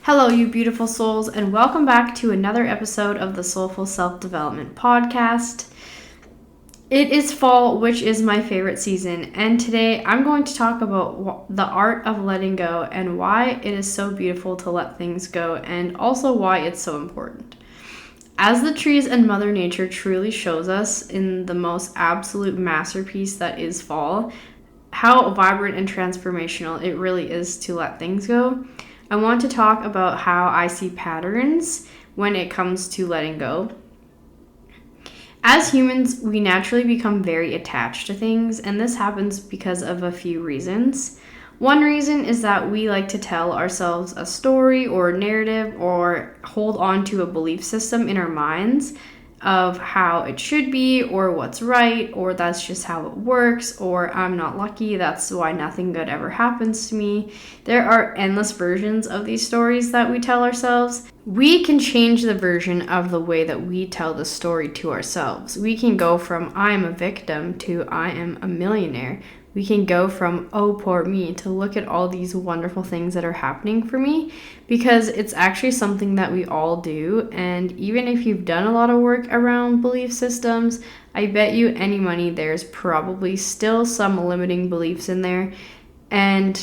Hello, you beautiful souls, and welcome back to another episode of the Soulful Self-Development Podcast. It is fall, which is my favorite season, and today I'm going to talk about the art of letting go and why it is so beautiful to let things go, and also why it's so important. As the trees and Mother Nature truly shows us in the most absolute masterpiece that is fall, how vibrant and transformational it really is to let things go, I want to talk about how I see patterns when it comes to letting go. As humans, we naturally become very attached to things, and this happens because of a few reasons. One reason is that we like to tell ourselves a story or a narrative or hold on to a belief system in our minds of how it should be or what's right, or that's just how it works, or I'm not lucky, that's why nothing good ever happens to me. There are endless versions of these stories that we tell ourselves. We can change the version of the way that we tell the story to ourselves. We can go from I am a victim to I am a millionaire. We can go from, oh, poor me, to look at all these wonderful things that are happening for me, because it's actually something that we all do. And even if you've done a lot of work around belief systems, I bet you any money there's probably still some limiting beliefs in there. And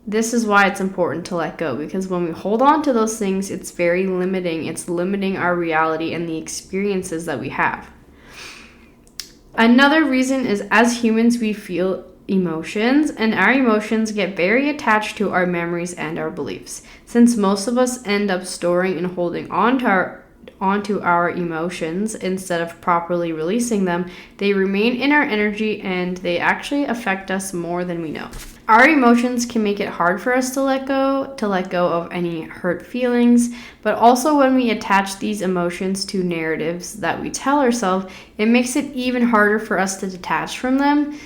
this is why it's important to let go, because when we hold on to those things, it's very limiting. It's limiting our reality and the experiences that we have. Another reason is, as humans, we feel emotions, and our emotions get very attached to our memories and our beliefs. Since most of us end up storing and holding onto our emotions instead of properly releasing them, they remain in our energy and they actually affect us more than we know. Our emotions can make it hard for us to let go of any hurt feelings, but also when we attach these emotions to narratives that we tell ourselves, it makes it even harder for us to detach from them,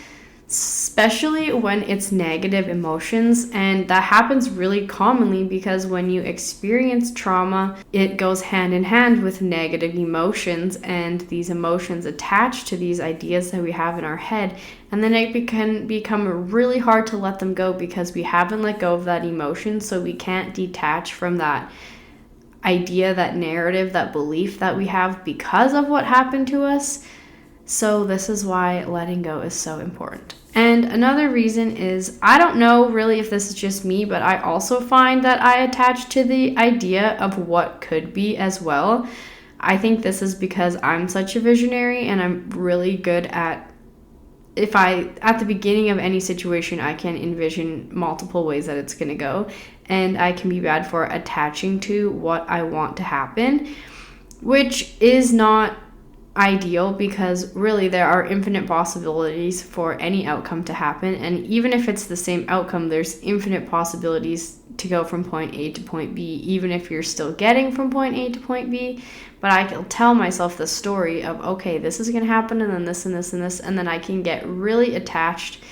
especially when it's negative emotions. And that happens really commonly because when you experience trauma, it goes hand in hand with negative emotions, and these emotions attach to these ideas that we have in our head, and then it can become really hard to let them go because we haven't let go of that emotion, so we can't detach from that idea, that narrative, that belief that we have because of what happened to us. So this is why letting go is so important. And another reason is, I don't know really if this is just me, but I also find that I attach to the idea of what could be as well. I think this is because I'm such a visionary and I'm really good at, at the beginning of any situation, I can envision multiple ways that it's going to go. And I can be bad for attaching to what I want to happen, which is not ideal, because really there are infinite possibilities for any outcome to happen, and even if it's the same outcome, there's infinite possibilities to go from point A to point B, even if you're still getting from point A to point B. But I can tell myself the story of, okay, this is going to happen, and then this and this and this, and then I can get really attached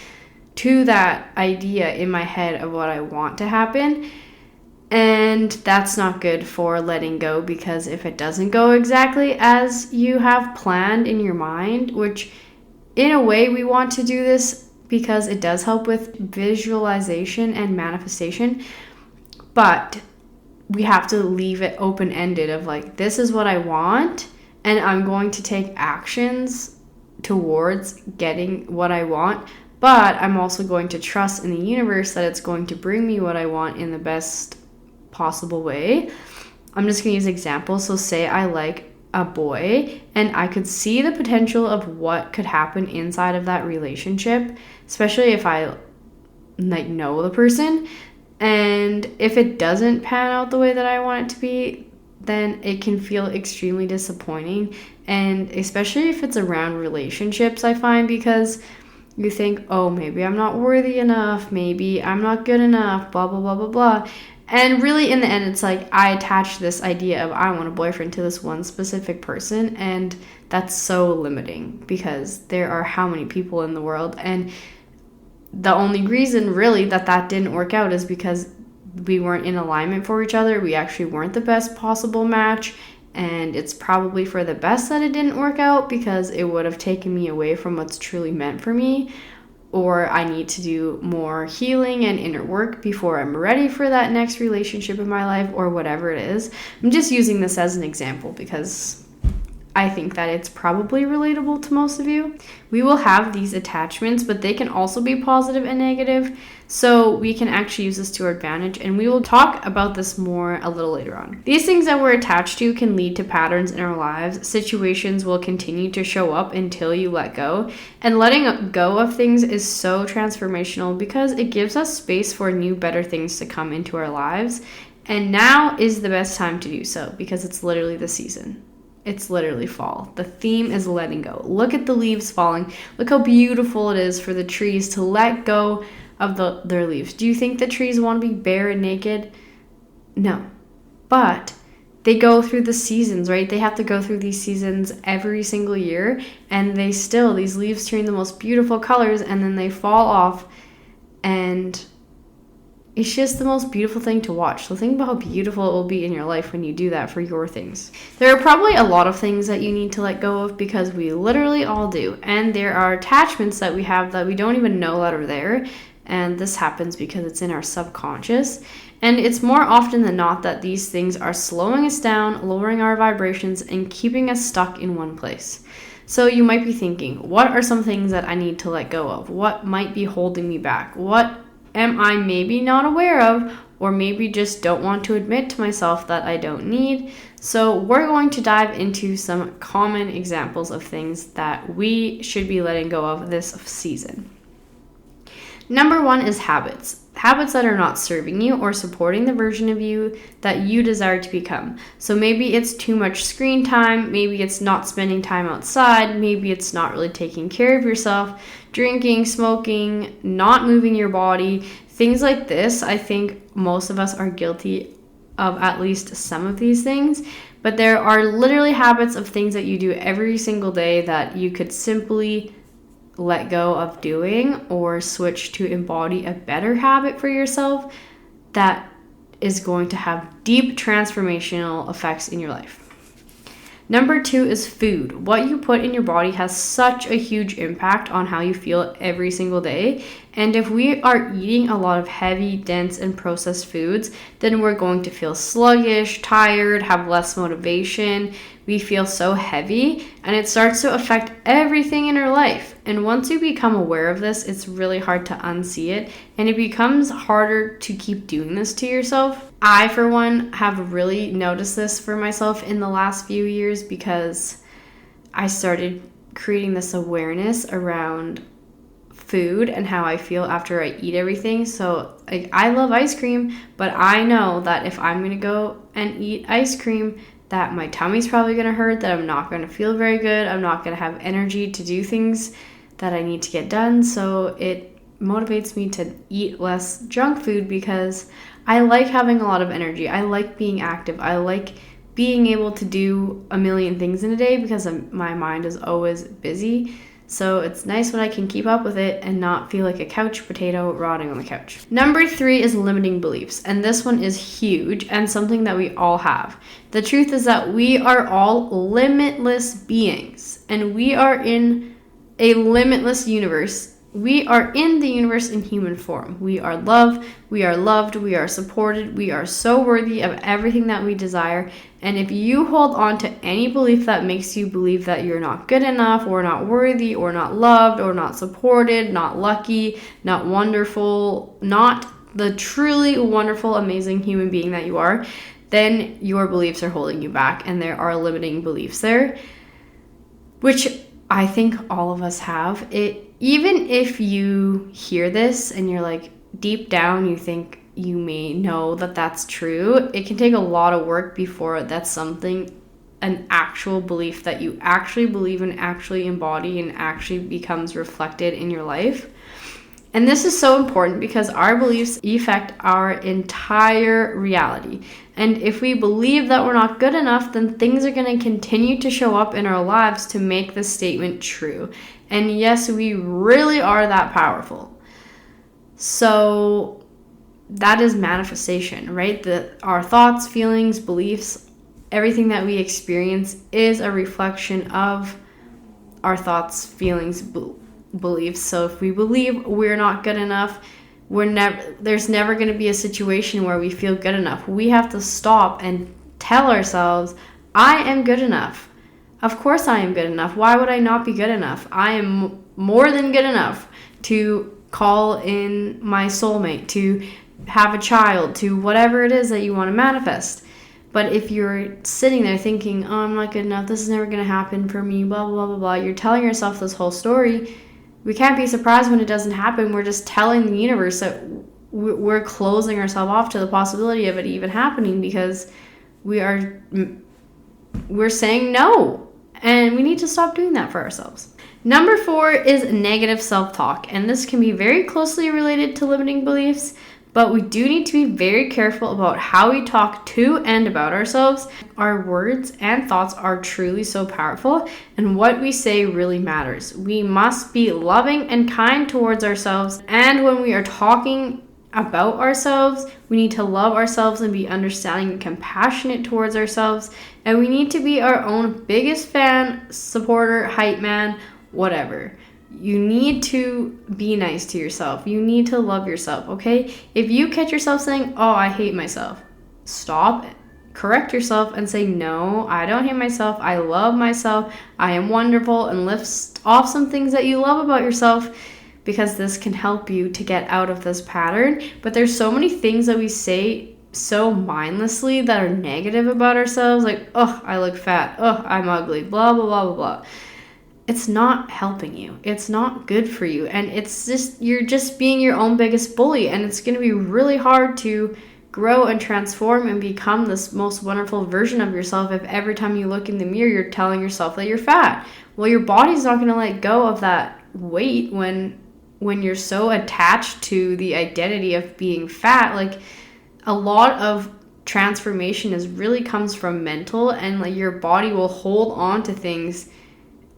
to that idea in my head of what I want to happen. And that's not good for letting go, because if it doesn't go exactly as you have planned in your mind, which in a way we want to do this because it does help with visualization and manifestation, but we have to leave it open-ended of like, this is what I want, and I'm going to take actions towards getting what I want, but I'm also going to trust in the universe that it's going to bring me what I want in the best possible way. I'm just going to use examples. So say I like a boy and I could see the potential of what could happen inside of that relationship, especially if I know the person. And if it doesn't pan out the way that I want it to be, then it can feel extremely disappointing. And especially if it's around relationships, I find, because you think, oh, maybe I'm not worthy enough, maybe I'm not good enough, blah, blah, blah, blah, blah. And really, in the end, it's like I attach this idea of I want a boyfriend to this one specific person, and that's so limiting because there are how many people in the world, and the only reason really that didn't work out is because we weren't in alignment for each other. We actually weren't the best possible match, and it's probably for the best that it didn't work out, because it would have taken me away from what's truly meant for me. or I need to do more healing and inner work before I'm ready for that next relationship in my life, or whatever it is. I'm just using this as an example because I think that it's probably relatable to most of you. We will have these attachments, but they can also be positive and negative. So we can actually use this to our advantage, and we will talk about this more a little later on. These things that we're attached to can lead to patterns in our lives. Situations will continue to show up until you let go. And letting go of things is so transformational because it gives us space for new, better things to come into our lives. And now is the best time to do so because it's literally the season. It's literally fall. The theme is letting go. Look at the leaves falling. Look how beautiful it is for the trees to let go of their leaves. Do you think the trees want to be bare and naked? No. But they go through the seasons, right? They have to go through these seasons every single year, and these leaves turn the most beautiful colors, and then they fall off, and it's just the most beautiful thing to watch. So think about how beautiful it will be in your life when you do that for your things. There are probably a lot of things that you need to let go of because we literally all do. And there are attachments that we have that we don't even know that are there. And this happens because it's in our subconscious. And it's more often than not that these things are slowing us down, lowering our vibrations, and keeping us stuck in one place. So you might be thinking, what are some things that I need to let go of? What might be holding me back? What am I maybe not aware of, or maybe just don't want to admit to myself that I don't need? So we're going to dive into some common examples of things that we should be letting go of this season. Number 1 is habits. Habits that are not serving you or supporting the version of you that you desire to become. So maybe it's too much screen time, maybe it's not spending time outside, maybe it's not really taking care of yourself, drinking, smoking, not moving your body, things like this. I think most of us are guilty of at least some of these things, but there are literally habits of things that you do every single day that you could simply let go of doing or switch to embody a better habit for yourself that is going to have deep transformational effects in your life. Number 2 is food. What you put in your body has such a huge impact on how you feel every single day. And if we are eating a lot of heavy, dense, and processed foods, then we're going to feel sluggish, tired, have less motivation. We feel so heavy, and it starts to affect everything in our life. And once you become aware of this, it's really hard to unsee it, and it becomes harder to keep doing this to yourself. I, for one, have really noticed this for myself in the last few years because I started creating this awareness around food and how I feel after I eat everything. So I love ice cream, but I know that if I'm gonna go and eat ice cream, that my tummy's probably gonna hurt, that I'm not gonna feel very good, I'm not gonna have energy to do things that I need to get done. So it motivates me to eat less junk food because I like having a lot of energy. I like being active. I like being able to do a million things in a day because my mind is always busy. So it's nice when I can keep up with it and not feel like a couch potato rotting on the couch. Number 3 is limiting beliefs. And this one is huge and something that we all have. The truth is that we are all limitless beings. And we are in a limitless universe. We are in the universe in human form. We are love, we are loved, we are supported, we are so worthy of everything that we desire. And if you hold on to any belief that makes you believe that you're not good enough, or not worthy, or not loved, or not supported, not lucky, not wonderful, not the truly wonderful, amazing human being that you are, then your beliefs are holding you back, and there are limiting beliefs there, which I think all of us have. Even if you hear this and you're like, deep down you think you may know that that's true, it can take a lot of work before that's something, an actual belief that you actually believe and actually embody and actually becomes reflected in your life. And this is so important because our beliefs affect our entire reality. And if we believe that we're not good enough, then things are going to continue to show up in our lives to make this statement true. And yes, we really are that powerful. So that is manifestation, right? Our thoughts, feelings, beliefs, everything that we experience is a reflection of our thoughts, feelings, beliefs. So if we believe we're not good enough, there's never going to be a situation where we feel good enough. We have to stop and tell ourselves, I am good enough. Of course I am good enough. Why would I not be good enough? I am more than good enough to call in my soulmate, to have a child, to whatever it is that you want to manifest. But if you're sitting there thinking, oh, I'm not good enough, this is never going to happen for me, blah, blah, blah, blah, you're telling yourself this whole story. We can't be surprised when it doesn't happen. We're just telling the universe that we're closing ourselves off to the possibility of it even happening because we're saying no. And we need to stop doing that for ourselves. Number 4 is negative self-talk. And this can be very closely related to limiting beliefs. But we do need to be very careful about how we talk to and about ourselves. Our words and thoughts are truly so powerful, and what we say really matters. We must be loving and kind towards ourselves, and when we are talking about ourselves, we need to love ourselves and be understanding and compassionate towards ourselves, and we need to be our own biggest fan, supporter, hype man, whatever. You need to be nice to yourself. You need to love yourself, okay? If you catch yourself saying, oh, I hate myself, stop, correct yourself and say, no, I don't hate myself. I love myself. I am wonderful, and list off some things that you love about yourself because this can help you to get out of this pattern. But there's so many things that we say so mindlessly that are negative about ourselves, like, oh, I look fat. Oh, I'm ugly, blah, blah, blah, blah, blah. It's not helping you. It's not good for you. And it's just, you're just being your own biggest bully. And it's going to be really hard to grow and transform and become this most wonderful version of yourself if every time you look in the mirror, you're telling yourself that you're fat. Well, your body's not going to let go of that weight when you're so attached to the identity of being fat. Like, a lot of transformation really comes from mental, and like your body will hold on to things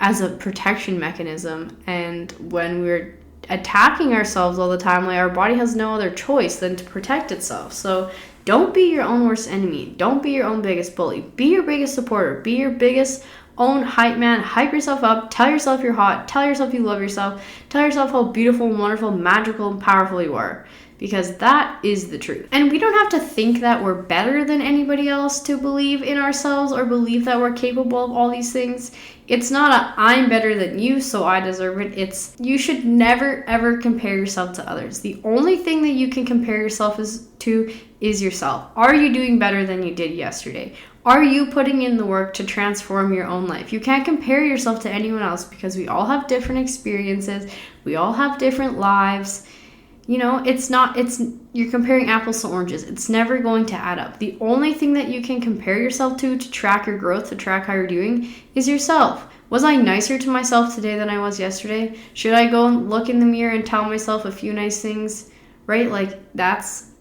as a protection mechanism. And when we're attacking ourselves all the time, like, our body has no other choice than to protect itself. So don't be your own worst enemy. Don't be your own biggest bully. Be your biggest supporter. Be your biggest own hype man. Hype yourself up. Tell yourself you're hot. Tell yourself you love yourself. Tell yourself how beautiful, wonderful, magical, and powerful you are. Because that is the truth. And we don't have to think that we're better than anybody else to believe in ourselves or believe that we're capable of all these things. It's not a I'm better than you, so I deserve it. It's you should never ever compare yourself to others. The only thing that you can compare yourself to is yourself. Are you doing better than you did yesterday? Are you putting in the work to transform your own life? You can't compare yourself to anyone else because we all have different experiences. We all have different lives. You know, you're comparing apples to oranges. It's never going to add up. The only thing that you can compare yourself to track your growth, to track how you're doing, is yourself. Was I nicer to myself today than I was yesterday? Should I go and look in the mirror and tell myself a few nice things? Right? Like, that's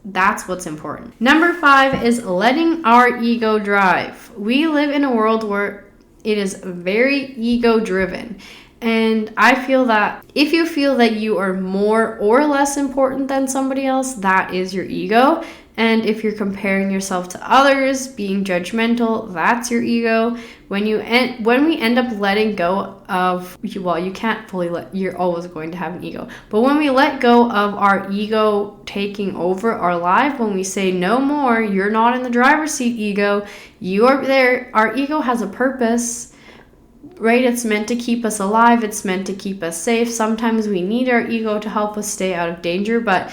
what's important. Number 5 is letting our ego drive. We live in a world where it is very ego driven. And I feel that if you feel that you are more or less important than somebody else, that is your ego. And if you're comparing yourself to others, being judgmental, that's your ego. When we end up letting go of, well, you can't fully you're always going to have an ego. But when we let go of our ego taking over our life, when we say no more, you're not in the driver's seat, ego, you are there. Our ego has a purpose. Right? It's meant to keep us alive. It's meant to keep us safe. Sometimes we need our ego to help us stay out of danger. But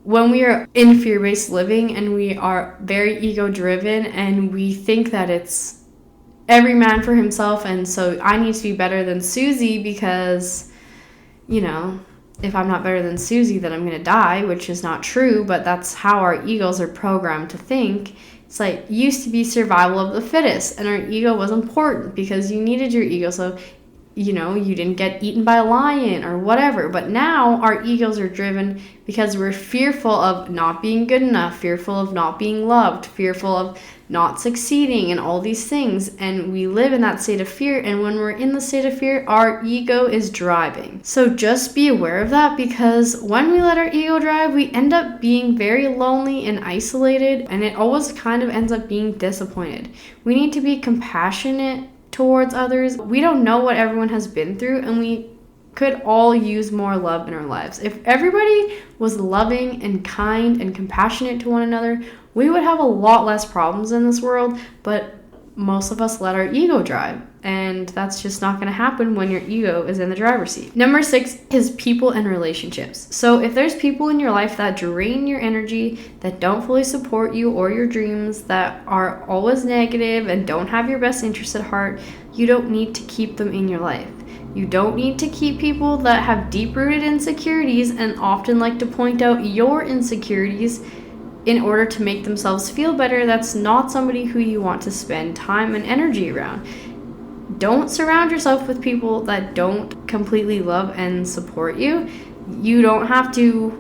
when we are in fear-based living and we are very ego-driven and we think that it's every man for himself, and so I need to be better than Susie because, you know, if I'm not better than Susie, then I'm going to die, which is not true, but that's how our egos are programmed to think. It's like, used to be survival of the fittest, and our ego was important because you needed your ego, so, you know, you didn't get eaten by a lion or whatever. But now our egos are driven because we're fearful of not being good enough, fearful of not being loved, fearful of not succeeding and all these things. And we live in that state of fear. And when we're in the state of fear, our ego is driving. So just be aware of that, because when we let our ego drive, we end up being very lonely and isolated. And it always kind of ends up being disappointed. We need to be compassionate towards others. We don't know what everyone has been through, and we could all use more love in our lives. If everybody was loving and kind and compassionate to one another, we would have a lot less problems in this world, but most of us let our ego drive, and that's just not going to happen when your ego is in the driver's seat. Number 6 is people and relationships. So if there's people in your life that drain your energy, that don't fully support you or your dreams, that are always negative and don't have your best interest at heart, you don't need to keep them in your life. You don't need to keep people that have deep-rooted insecurities and often like to point out your insecurities in order to make themselves feel better. That's not somebody who you want to spend time and energy around. Don't surround yourself with people that don't completely love and support you. You don't have to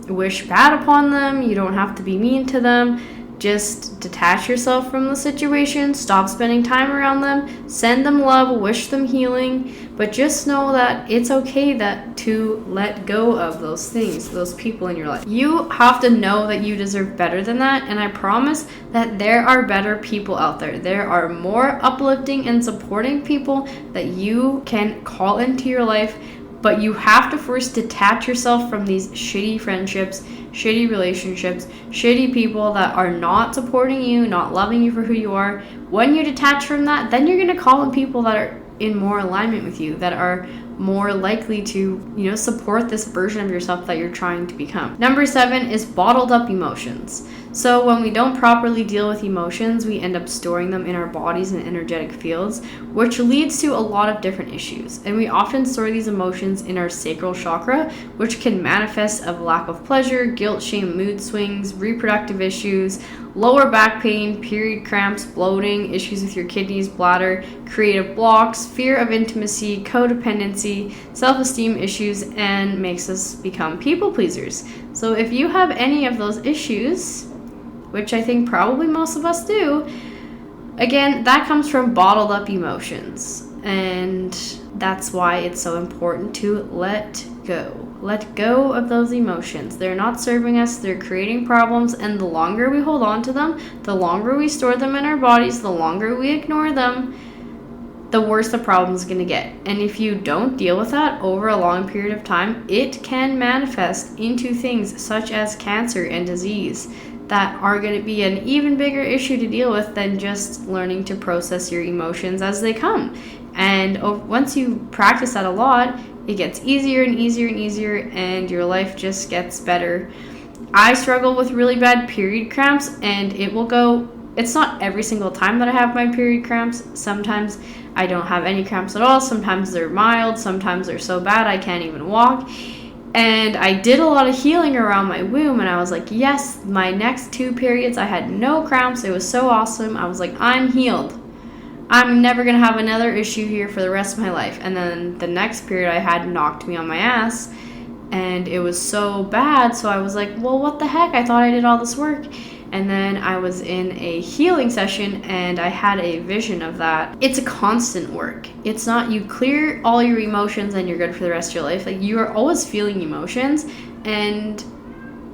wish bad upon them. You don't have to be mean to them. Just detach yourself from the situation. Stop spending time around them. Send them love. Wish them healing. But just know that it's okay to let go of those things, those people in your life. You have to know that you deserve better than that. And I promise that there are better people out there. There are more uplifting and supporting people that you can call into your life. But you have to first detach yourself from these shitty friendships, shitty relationships, shitty people that are not supporting you, not loving you for who you are. When you detach from that, then you're going to call in people that are in more alignment with you, that are more likely to, support this version of yourself that you're trying to become. Number 7 is bottled up emotions. So when we don't properly deal with emotions, we end up storing them in our bodies and energetic fields, which leads to a lot of different issues. And we often store these emotions in our sacral chakra, which can manifest of lack of pleasure, guilt, shame, mood swings, reproductive issues, lower back pain, period cramps, bloating, issues with your kidneys, bladder, creative blocks, fear of intimacy, codependency, self-esteem issues, and makes us become people pleasers. So if you have any of those issues, which I think probably most of us do, again, that comes from bottled up emotions. And that's why it's so important to let go. Let go of those emotions. They're not serving us, they're creating problems, and the longer we hold on to them, the longer we store them in our bodies, the longer we ignore them, the worse the problem is going to get. And if you don't deal with that over a long period of time, it can manifest into things such as cancer and disease that are going to be an even bigger issue to deal with than just learning to process your emotions as they come. And once you practice that a lot, it gets easier and easier and easier, and your life just gets better. I struggle with really bad period cramps, and it's not every single time that I have my period cramps. Sometimes I don't have any cramps at all. Sometimes they're mild. Sometimes they're so bad I can't even walk. And I did a lot of healing around my womb, and I was like, yes, my next 2 periods, I had no cramps. It was so awesome. I was like, I'm healed. I'm never going to have another issue here for the rest of my life. And then the next period I had knocked me on my ass, and it was so bad. So I was like, well, what the heck? I thought I did all this work. And then I was in a healing session, and I had a vision of that. It's a constant work. It's not you clear all your emotions and you're good for the rest of your life. Like, you are always feeling emotions, and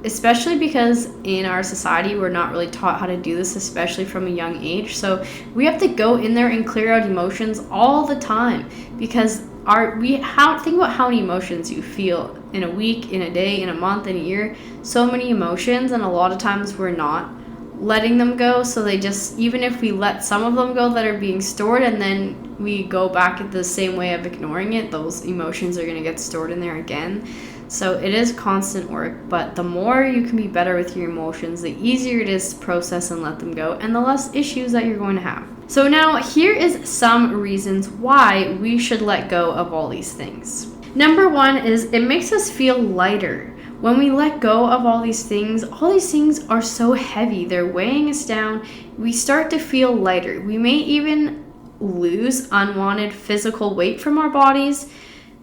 especially because in our society we're not really taught how to do this, especially from a young age. So we have to go in there and clear out emotions all the time, because think about how many emotions you feel in a week, in a day, in a month, in a year. So many emotions, and a lot of times we're not letting them go. So they just, even if we let some of them go that are being stored, and then we go back at the same way of ignoring it, those emotions are going to get stored in there again. So it is constant work, but the more you can be better with your emotions, the easier it is to process and let them go, and the less issues that you're going to have. So now here is some reasons why we should let go of all these things. Number 1 is it makes us feel lighter. When we let go of all these things are so heavy. They're weighing us down. We start to feel lighter. We may even lose unwanted physical weight from our bodies.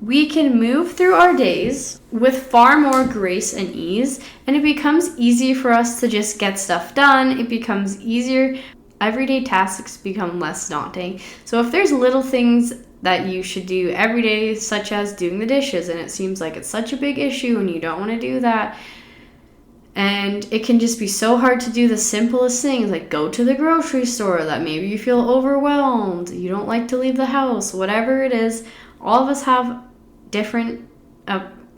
We can move through our days with far more grace and ease, and it becomes easy for us to just get stuff done. It becomes easier. Everyday tasks become less daunting. So if there's little things that you should do every day, such as doing the dishes, and it seems like it's such a big issue and you don't want to do that, and it can just be so hard to do the simplest things, like go to the grocery store, that maybe you feel overwhelmed, you don't like to leave the house, whatever it is, all of us have different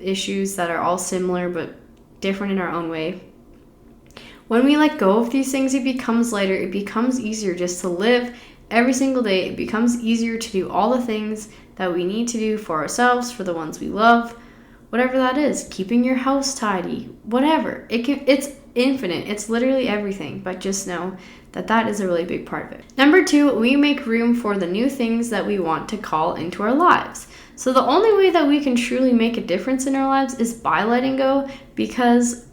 issues that are all similar but different in our own way. When we let go of these things, it becomes lighter. It becomes easier just to live every single day. It becomes easier to do all the things that we need to do for ourselves, for the ones we love, whatever that is. Keeping your house tidy, whatever. It's infinite. It's literally everything. But just know that that is a really big part of it. Number 2, we make room for the new things that we want to call into our lives. So the only way that we can truly make a difference in our lives is by letting go, because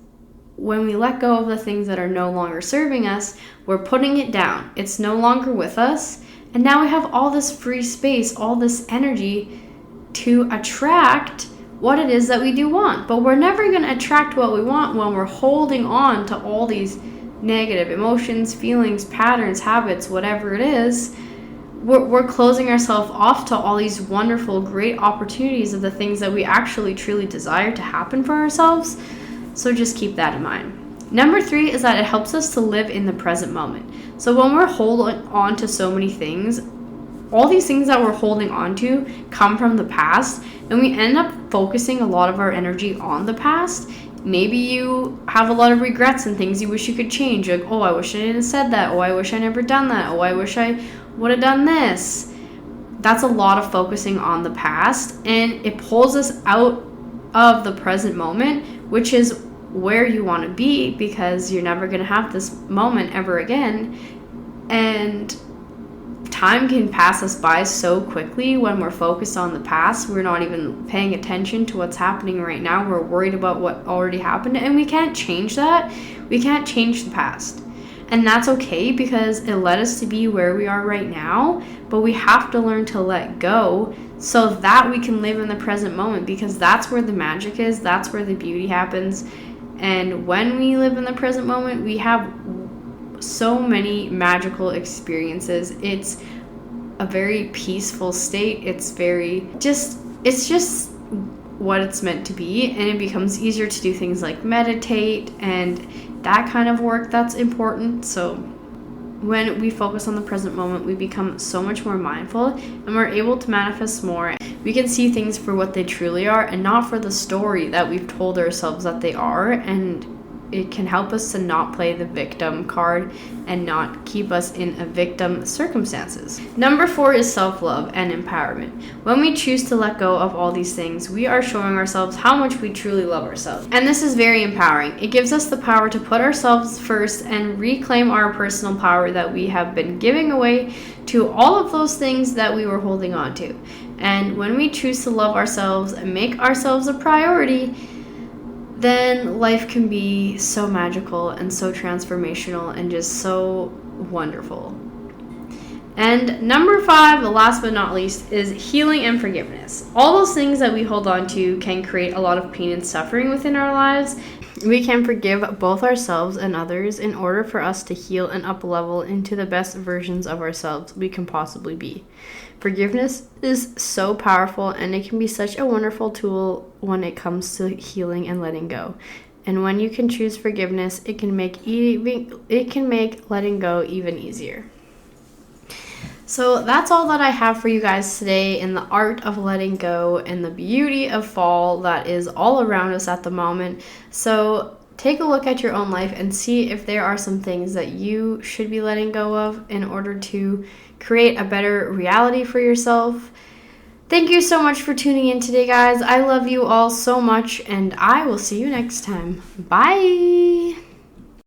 when we let go of the things that are no longer serving us, we're putting it down. It's no longer with us. And now we have all this free space, all this energy to attract what it is that we do want. But we're never going to attract what we want when we're holding on to all these negative emotions, feelings, patterns, habits, whatever it is. We're closing ourselves off to all these wonderful, great opportunities of the things that we actually truly desire to happen for ourselves. So just keep that in mind. Number 3 is that it helps us to live in the present moment. So when we're holding on to so many things, all these things that we're holding on to come from the past, and we end up focusing a lot of our energy on the past. Maybe you have a lot of regrets and things you wish you could change. Like, oh, I wish I didn't have said that. Oh, I wish I never done that. Oh, I wish I would have done this. That's a lot of focusing on the past, and it pulls us out of the present moment, which is where you want to be, because you're never going to have this moment ever again. And time can pass us by so quickly when we're focused on the past. We're not even paying attention to what's happening right now. We're worried about what already happened, and we can't change that. We can't change the past. And that's okay, because it led us to be where we are right now, but we have to learn to let go so that we can live in the present moment, because that's where the magic is, that's where the beauty happens. And when we live in the present moment, we have so many magical experiences. It's a very peaceful state. It's just what it's meant to be, and it becomes easier to do things like meditate and that kind of work that's important. So when we focus on the present moment, we become so much more mindful, and we're able to manifest more. We can see things for what they truly are and not for the story that we've told ourselves that they are, and it can help us to not play the victim card and not keep us in a victim circumstances. Number 4 is self-love and empowerment. When we choose to let go of all these things, we are showing ourselves how much we truly love ourselves. And this is very empowering. It gives us the power to put ourselves first and reclaim our personal power that we have been giving away to all of those things that we were holding on to. And when we choose to love ourselves and make ourselves a priority, then life can be so magical and so transformational and just so wonderful. And number 5, the last but not least, is healing and forgiveness. All those things that we hold on to can create a lot of pain and suffering within our lives. We can forgive both ourselves and others in order for us to heal and up-level into the best versions of ourselves we can possibly be. Forgiveness is so powerful, and it can be such a wonderful tool when it comes to healing and letting go. And when you can choose forgiveness, it can make letting go even easier. So that's all that I have for you guys today in the art of letting go and the beauty of fall that is all around us at the moment. So take a look at your own life and see if there are some things that you should be letting go of in order to create a better reality for yourself. Thank you so much for tuning in today, guys. I love you all so much, and I will see you next time. Bye!